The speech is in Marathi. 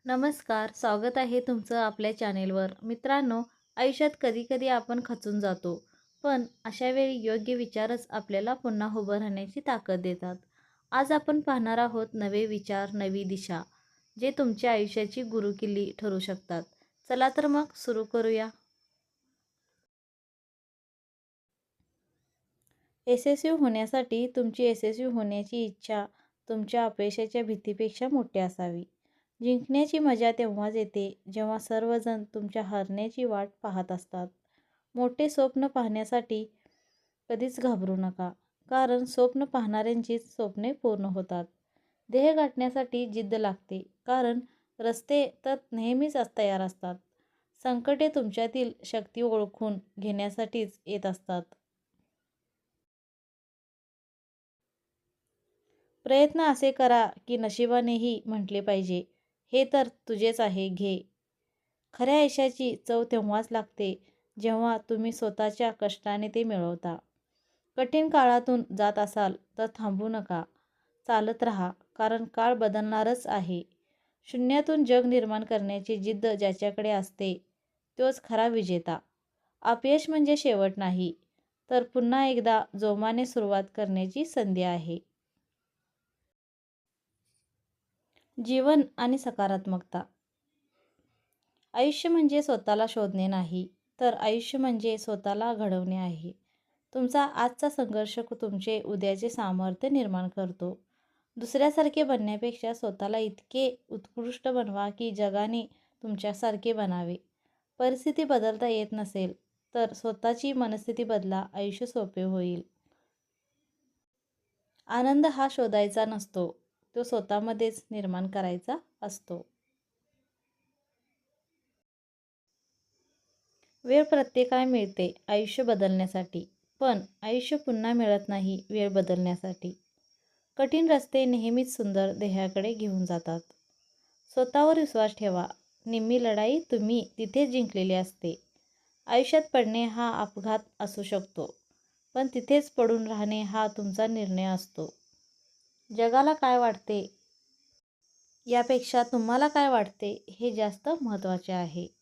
नमस्कार, स्वागत आहे तुमचं आपल्या चॅनेलवर. मित्रांनो, आयुष्यात कधी-कधी आपण खचून जातो, पण अशा वेळी योग्य विचारच आपल्याला पुन्हा उभं राहण्याची ताकद देतात. आज आपण पाहणार आहोत नवे विचार, नवी दिशा, जे तुमच्या आयुष्याची गुरुकिल्ली ठरू शकतात. चला तर मग सुरू करूया. यशस्वी होण्यासाठी तुमची यशस्वी होण्याची इच्छा तुमच्या अपयशाच्या भीतीपेक्षा मोठी असावी. जिंकण्याची मजा तेव्हाच येते जेव्हा सर्वजण तुमच्या हरण्याची वाट पाहत असतात. मोठे स्वप्न पाहण्यासाठी कधीच घाबरू नका, कारण स्वप्न पाहणाऱ्यांचीच स्वप्ने पूर्ण होतात. ध्येय गाठण्यासाठी जिद्द लागते, कारण रस्ते तर नेहमीच तयार असतात. संकटे तुमच्यातील शक्ती ओळखून घेण्यासाठीच येत असतात. प्रयत्न असे करा की नशिबानेही म्हटले पाहिजे, हे तर तुझेच आहे, घे. खऱ्या यशाची चव तेव्हाच लागते जेव्हा तुम्ही स्वतःच्या कष्टाने ते मिळवता. कठीण काळातून जात असाल तर थांबू नका. चालत राहा, कारण काळ बदलणारच आहे. शून्यातून जग निर्माण करण्याची जिद्द ज्याच्याकडे असते तोच खरा विजेता. अपयश म्हणजे शेवट नाही, तर पुन्हा एकदा जोमाने सुरुवात करण्याची संधी आहे. जीवन आणि सकारात्मकता. आयुष्य म्हणजे स्वतःला शोधणे नाही, तर आयुष्य म्हणजे स्वतःला घडवणे आहे. तुमचा आजचा संघर्ष तुमचे उद्याचे सामर्थ्य निर्माण करतो. दुसऱ्यासारखे बनण्यापेक्षा स्वतःला इतके उत्कृष्ट बनवा की जगाने तुमच्यासारखे बनावे. परिस्थिती बदलता येत नसेल तर स्वतःची मनस्थिती बदला, आयुष्य सोपे होईल. आनंद हा शोधायचा नसतो, तो स्वतःमध्येच निर्माण करायचा असतो. वेळ प्रत्येकाला मिळते आयुष्य बदलण्यासाठी, पण आयुष्य पुन्हा मिळत नाही वेळ बदलण्यासाठी. कठीण रस्ते नेहमीच सुंदर ध्येयाकडे घेऊन जातात. स्वतःवर विश्वास ठेवा. निम्मी लढाई तुम्ही तिथेच जिंकलेली असते. आयुष्यात पडणे हा अपघात असू शकतो, पण तिथेच पडून राहणे हा तुमचा निर्णय असतो. जगाला काय वाटते यापेक्षा तुम्हाला काय वाटते हे जास्त महत्त्वाचे आहे.